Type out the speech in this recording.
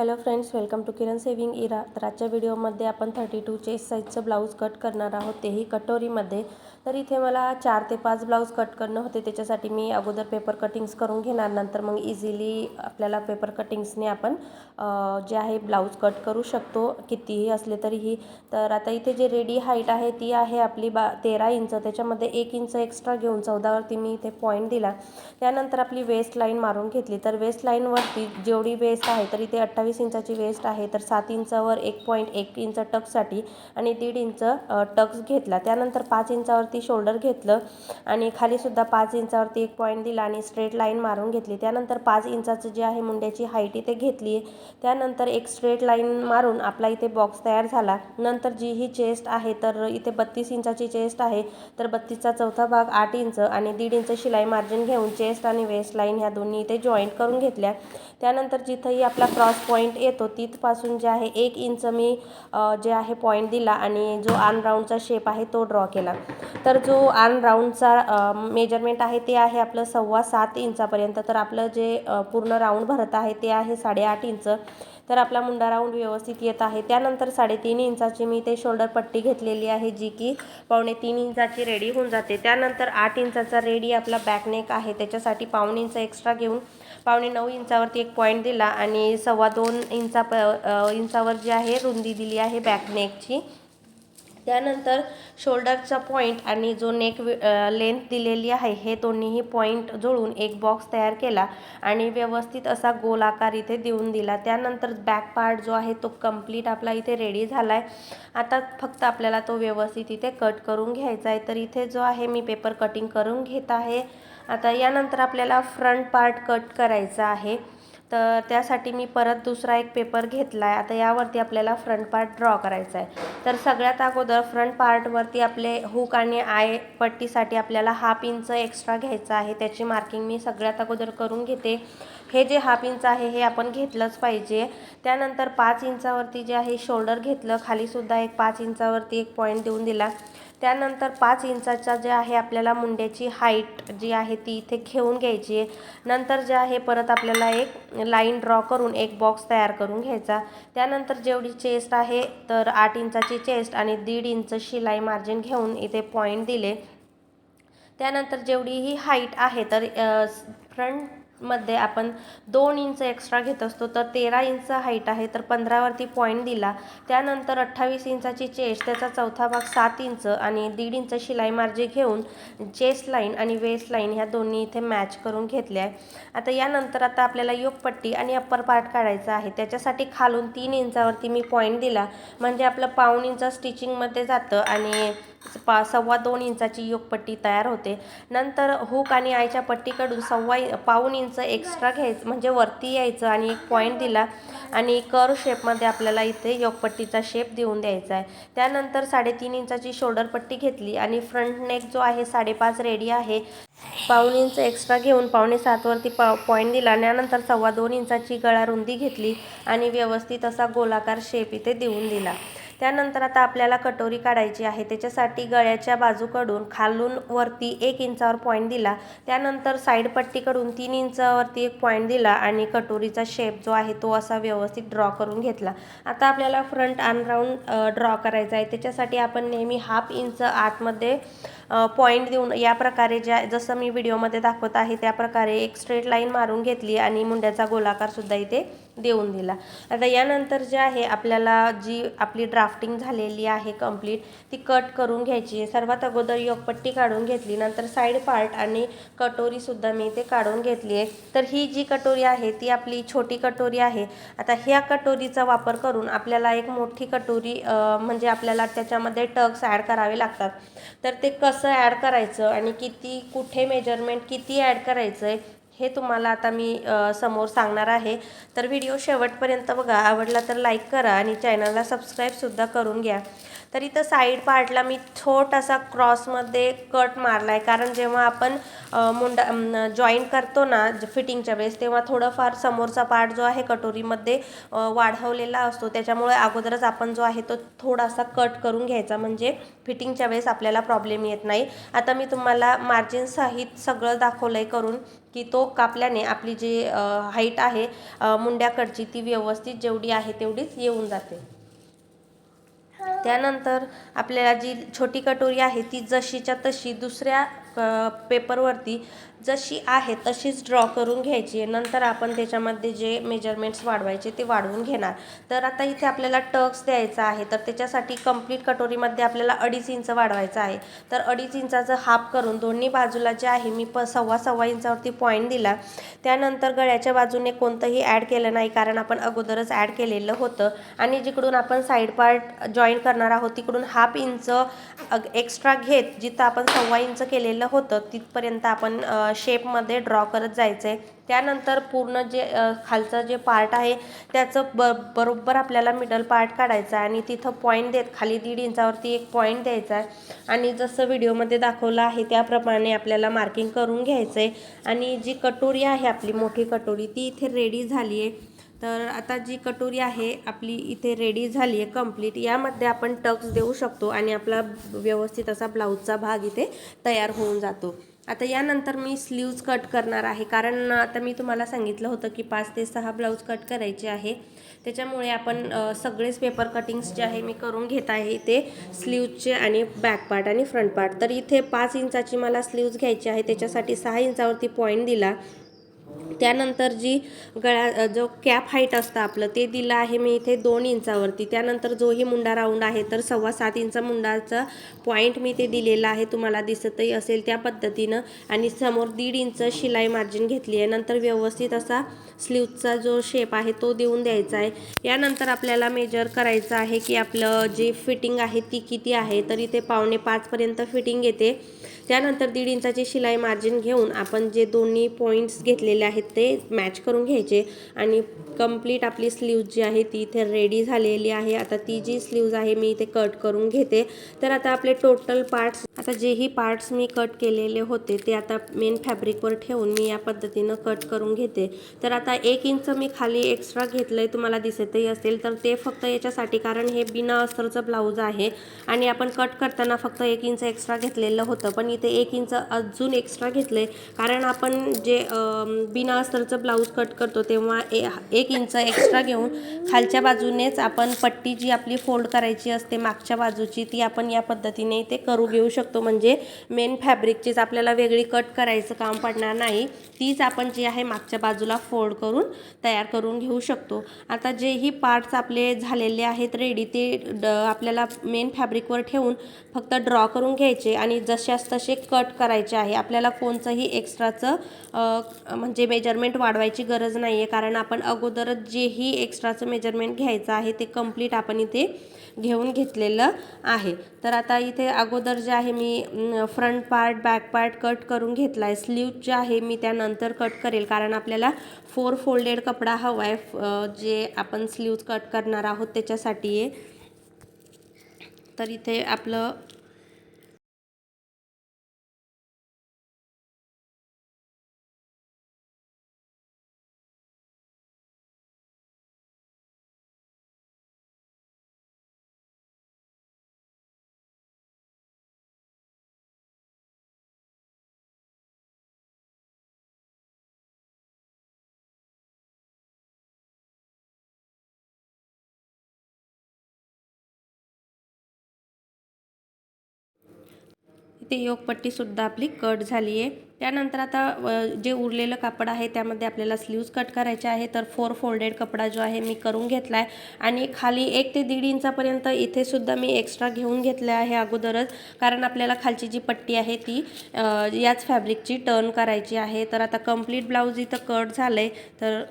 Hello friends, welcome to Kiran sewing era. तर आजच्या व्हिडिओमध्ये आपण 32 चेस्ट साईजचं ब्लाऊज कट करणार आहोत, तेही कटोरीमध्ये। तर इथे मला 4 ते 5 ब्लाऊज कट करणं होते, त्याच्यासाठी मी अगोदर पेपर कटिंग्स करून घेणार, नंतर मग इझिली आपल्याला पेपर कटिंग्सने आपण जे आहे ब्लाऊज कट करू शकतो, कितीही असले तरीही। तर आता इथे जे रेडी हाईट आहे ती आहे आपली 13 इंच, त्याच्यामध्ये 1 इंच एक्स्ट्रा घेऊन 14वरती मी इथे पॉईंट दिला। त्यानंतर आपली वेस्ट लाईन मारून घेतली। तर वेस्ट लाईनवरती जेवढी वेस्ट आहे तर इथे 28 इंचाची वेस्ट आहे, तर 7 इंचावर 1.1 इंच टक्ससाठी आणि 1.5 इंच टक्स घेतला। त्यानंतर 5 इंचावरती शोल्डर घेतलं आणि खालीसुद्धा 5 इंचावरती 1 पॉईंट दिला आणि स्ट्रेट लाईन मारून घेतली। त्यानंतर 5 इंचाचं जे आहे मुंड्याची हाईट इथे घेतली आहे। त्यानंतर एक स्ट्रेट लाईन मारून आपला इथे बॉक्स तयार झाला। नंतर जी ही चेस्ट आहे तर इथे 32 इंचाची चेस्ट आहे, तर 32चा चौथा भाग 8 इंच आणि 1.5 इंच शिलाई मार्जिन घेऊन चेस्ट आणि वेस्ट लाईन ह्या दोन्ही इथे जॉईंट करून घेतल्या। त्यानंतर जिथंही आपला क्रॉस पॉईंट येतो तिथपासून जे आहे 1 इंच मी जे आहे पॉईंट दिला आणि जो आर्म राऊंडचा शेप आहे तो ड्रॉ केला। तर जो आर्म राऊंडचा मेजरमेंट आहे ते आहे आपलं 7.25 इंचापर्यंत। तर आपलं जे पूर्ण राऊंड भरत आहे ते आहे 8.5 इंच। तर आपला मुंडा राऊंड व्यवस्थित येत आहे। त्यानंतर 3.5 इंचाची मी ते शोल्डर पट्टी घेतलेली आहे, जी की 2.25 इंचाची रेडी होऊन जाते। त्यानंतर 8 इंचाचा रेडी आपला बॅकनेक आहे, त्याच्यासाठी 1.25 इंच एक्स्ट्रा घेऊन 9.25 इंचावरती 1 पॉईंट दिला आणि 2.25 इंचावर जी आहे रुंदी दिली आहे बॅकनेकची। त्यानंतर शोल्डरचा पॉईंट आणि जो नेक लेंथ दिलेली आहे हे दोन्हीही पॉईंट जुळून एक बॉक्स तयार केला आणि व्यवस्थित असा गोल आकार इथे देऊन दिला। त्यानंतर बॅक पार्ट जो आहे तो कंप्लीट आपला इथे रेडी झाला आहे। आता फक्त आपल्याला तो व्यवस्थित इथे कट करून घ्यायचा आहे। तर इथे जो आहे मी पेपर कटिंग करून घेत आहे। आता यानंतर आपल्याला फ्रंट पार्ट कट करायचा आहे, तर त्यासाठी मी परत दुसरा एक पेपर घेतला आहे। आता यावरती आपल्याला फ्रंट पार्ट ड्रॉ करायचा आहे। तर सगळ्यात अगोदर फ्रंट पार्टवरती आपले हुक आणि आय पट्टीसाठी आपल्याला 1/2 इंच एक्स्ट्रा घ्यायचं आहे, त्याची मार्किंग मी सगळ्यात अगोदर करून घेते। हे जे 1/2 इंच आहे हे आपण घेतलंच पाहिजे। त्यानंतर 5 इंचावरती जे आहे शोल्डर घेतलं, खालीसुद्धा एक 5 इंचावरती 1 पॉईंट देऊन दिला। त्यानंतर 5 इंचाचा जे आहे आपल्याला मुंड्याची हाईट जी आहे ती इथे घेऊन घ्यायची आहे। नंतर जे आहे परत आपल्याला एक लाईन ड्रॉ करून एक बॉक्स तयार करून घ्यायचा। त्यानंतर जेवढी चेस्ट आहे तर 8 इंचाची चेस्ट आणि 1.5 इंच शिलाई मार्जिन घेऊन इथे पॉईंट दिले। त्यानंतर जेवढी ही हाईट आहे तर फ्रंटमध्ये आपण 2 इंच एक्स्ट्रा घेत असतो, तर 13 इंच हाईट आहे, तर 15वरती पॉईंट दिला। त्यानंतर 28 इंचाची चेस्ट, त्याचा चौथा भाग 7 इंच आणि 1.5 इंच शिलाई मार्जिन घेऊन चेस्ट लाईन आणि वेस्ट लाईन ह्या दोन्ही इथे मॅच करून घेतल्या आहे। आता आपल्याला योकपट्टी आणि अप्पर पार्ट काढायचा आहे, त्याच्यासाठी खालून 3 इंचावरती मी पॉईंट दिला, म्हणजे आपलं 1/2 इंच स्टिचिंगमध्ये जातं आणि 2.25 इंचाची योकपट्टी तयार होते। नंतर हुक आणि आयच्या पट्टीकडून 1/2 इंच एक्स्ट्रा घ्यायचं, म्हणजे वरती यायचं आणि 1 पॉईंट दिला आणि कर्व शेपमध्ये आपल्याला इथे योकपट्टीचा शेप देऊन द्यायचा आहे। त्यानंतर 3.5 इंचाची शोल्डर पट्टी घेतली आणि फ्रंट नेक जो आहे 5.5 रेडी आहे, 1/2 इंच एक्स्ट्रा घेऊन 6.25 वरती पॉईंट दिला। त्यानंतर 2.25 इंचाची गळा रुंदी घेतली आणि व्यवस्थित असा गोलाकार शेप इथे देऊन दिला। त्यानंतर आता आपल्याला कटोरी काढायची आहे, त्याच्यासाठी गळ्याच्या बाजूकडून खालून वरती 1 इंचावर पॉईंट दिला। त्यानंतर साईड पट्टीकडून 3 इंचावरती 1 पॉईंट दिला आणि कटोरीचा शेप जो आहे तो असा व्यवस्थित ड्रॉ करून घेतला। आता आपल्याला फ्रंट आर्म राऊंड ड्रॉ करायचा आहे, त्याच्यासाठी आपण नेहमी 1/2 इंच आतमध्ये पॉईंट देऊन या प्रकारे जसं मी व्हिडिओमध्ये दाखवत आहे त्या प्रकारे एक स्ट्रेट लाईन मारून घेतली आणि मुंड्याचा गोलाकार सुद्धा इथे देऊन दिला। आता यानंतर जे आहे आपल्याला जी आपली ड्राफ्टिंग झालेली आहे कंप्लीट, ती कट करून घ्यायची आहे। सर्वात अगोदर योकपट्टी काढून घेतली, नंतर साईड पार्ट आणि कटोरीसुद्धा मी इथे काढून घेतली आहे। तर ही जी कटोरी आहे ती आपली छोटी कटोरी आहे। आता ह्या कटोरीचा वापर करून आपल्याला एक मोठी कटोरी म्हणजे आपल्याला त्याच्यामध्ये टक्स ॲड करावे लागतात। तर ते कसं ॲड करायचं आणि कुठे मेजरमेंट किती ॲड करायचं आहे हे तुम्हाला आता मी समोर सांगणार आहे। तर व्हिडिओ शेवटपर्यंत बघा, आवडला तर लाईक करा आणि चॅनलला सबस्क्राईबसुद्धा करून घ्या। तर इथं साईड पार्टला मी छोटासा क्रॉसमध्ये कट मारला आहे, कारण जेव्हा आपण मुंडा जॉईंट करतो ना फिटिंगच्या वेळेस, तेव्हा थोडंफार समोरचा पार्ट जो आहे कटोरीमध्ये वाढवलेला असतो, त्याच्यामुळे अगोदरच आपण जो आहे तो थोडासा कट करून घ्यायचा, म्हणजे फिटिंगच्या वेळेस आपल्याला प्रॉब्लेम येत नाही। आता मी तुम्हाला मार्जिन सहित सगळं दाखवलं आहे करून, की तो कापल्याने आपली जी हाईट आहे मुंड्याकडची ती व्यवस्थित जेवढी आहे तेवढीच येऊन जाते। त्यानंतर आपल्याला जी छोटी कटोरी आहे ती जशीच्या तशी दुसऱ्या पेपरवरती जशी आहे तशीच ड्रॉ करून घ्यायची आहे। नंतर आपण त्याच्यामध्ये जे मेजरमेंट्स वाढवायचे ते वाढवून घेणार। तर आता इथे आपल्याला टक्स द्यायचा आहे, तर त्याच्यासाठी कंप्लीट कटोरीमध्ये आपल्याला 2.5 इंच वाढवायचं आहे। तर 2.5 इंचाचं हाफ करून दोन्ही बाजूला जे आहे मी 1.25 इंचावरती पॉईंट दिला। त्यानंतर गळ्याच्या बाजूने कोणतंही ॲड केलं नाही, कारण आपण अगोदरच ॲड केलेलं होतं। आणि जिकडून आपण साईड पार्ट जॉईन करणार आहोत तिकडून 1/2 इंच एक्स्ट्रा घेत जिथं आपण 1.25 इंच केलेलं होतं तिथपर्यंत आपण शेपमध्ये ड्रॉ करत जायचं आहे। त्यानंतर पूर्ण जे खालचं जे पार्ट आहे त्याचं बरोबर आपल्याला मिडल पार्ट काढायचा आहे आणि तिथं पॉईंट देत खाली 1.5 इंचावरती एक पॉईंट द्यायचा आहे आणि जसं व्हिडिओमध्ये दाखवलं आहे त्याप्रमाणे आपल्याला मार्किंग करून घ्यायचं आहे। आणि जी कटोरी आहे आपली मोठी कटोरी ती इथे रेडी झाली आहे। तर आता जी कटोरी आहे आपली इथे रेडी झाली आहे कंप्लीट। यामध्ये आपण टक्स देऊ शकतो आणि आपला व्यवस्थित असा ब्लाऊजचा भाग इथे तयार होऊन जातो। आता यानंतर मी स्लीव्ज कट करणार आहे, कारण आता मी तुम्हाला सांगितलं होतं की 5 ते 6 ब्लाऊज कट करायचे आहे। त्याच्यामुळे आपण सगळेच पेपर कटिंग्स जे आहे मी करून घेत आहे ते स्लीव्जचे आणि बॅक पार्ट आणि फ्रंट पार्ट। तर इथे 5 इंचाची मला स्लीव्ज घ्यायची आहे, त्याच्यासाठी 6 इंचावरती पॉईंट दिला। त्यानंतर जी जो कॅप हाईट असतं आपलं ते दिलं आहे मी इथे 2 इंचावरती। त्यानंतर जोही मुंडा राऊंड आहे तर 7.25 इंच मुंडाचा पॉईंट मी ते दिलेला आहे, तुम्हाला दिसतही असेल त्या पद्धतीनं। आणि समोर 1.5 इंच शिलाई मार्जिन घेतली आहे। नंतर व्यवस्थित असा स्लीव्जचा जो शेप आहे तो देऊन द्यायचा आहे। यानंतर आपल्याला मेजर करायचं आहे की आपलं जे फिटिंग आहे ती किती आहे, तर इथे 4.25 पर्यंत फिटिंग येते। त्यानंतर 1.5 इंचाची शिलाई मार्जिन घेऊन आपण जे दोन्ही पॉईंट्स घेतलेले आहेत ते मॅच करून घ्यायचे आणि कंप्लीट आपली स्लीव्ज जी आहे ती इथे रेडी झालेली आहे। आता ती जी स्लीव्ज आहे मी इथे कट करून घेते। तर आता आपले टोटल पार्ट्स, आता जेही पार्ट्स मी कट केलेले होते ते आता मेन फॅब्रिकवर ठेवून मी या पद्धतीनं कट करून घेते। तर आता 1 इंच मी खाली एक्स्ट्रा घेतलंय, तुम्हाला दिसतही असेल। तर ते फक्त याच्यासाठी कारण हे बिना अस्तरचं ब्लाऊज आहे आणि आपण कट करताना फक्त 1 इंच एक्स्ट्रा घेतलेलं होतं, पण इथे 1 इंच अजून एक्स्ट्रा घेतलंय कारण आपण जे बिना अस्तरचं ब्लाऊज कट करतो तेव्हा 1 इंच एक्स्ट्रा घेऊन खालच्या बाजूनेच आपण पट्टी जी आपली फोल्ड करायची असते मागच्या बाजूची ती आपण या पद्धतीने इथे करू घेऊ शकतो। म्हणजे मेन फॅब्रिकचीच आपल्याला वेगळी कट करायचं काम पडणार नाही, तीच आपण जी आहे मागच्या बाजूला फोल्ड करून तयार करून घेऊ शकतो। आता जेही पार्ट्स आपले झालेले आहेत रेडी ते आपल्याला मेन फॅब्रिकवर ठेवून फक्त ड्रॉ करून घ्यायचे आणि जशास तसे कट करायचे आहे। आपल्याला कोणचंही एक्स्ट्राचं म्हणजे मेजरमेंट वाढवायची गरज नाही आहे, कारण आपण अगोदरच जेही एक्स्ट्राचं मेजरमेंट घ्यायचं आहे ते कंप्लीट आपण इथे घेऊन घेतलेलं आहे। तर आता इथे अगोदर जे आहे मी front part back part cut करून घेतला आहे। स्लीव्ज जे आहे मी त्यानंतर कट करेल, कारण आपल्याला 4 फोल्डेड कपडा हवा आहे जे आपण स्लीव्ज कट करणार आहोत त्याच्यासाठी आहे। तर इथे आपलं इथे योगपट्टीसुद्धा आपली कट झाली आहे। त्यानंतर आता जे उरलेलं कापड आहे त्यामध्ये आपल्याला स्लीव्ज कट करायचे आहे। तर 4 फोल्डेड कपडा जो आहे मी करून घेतला आहे आणि खाली 1 ते 1.5 इंचापर्यंत इथे सुद्धा मी एक्स्ट्रा घेऊन घेतले आहे अगोदरच, कारण आपल्याला खालची जी पट्टी आहे ती याच फॅब्रिकची टर्न करायची आहे। तर आता कंप्लीट ब्लाऊज इथं कट झालं आहे। तर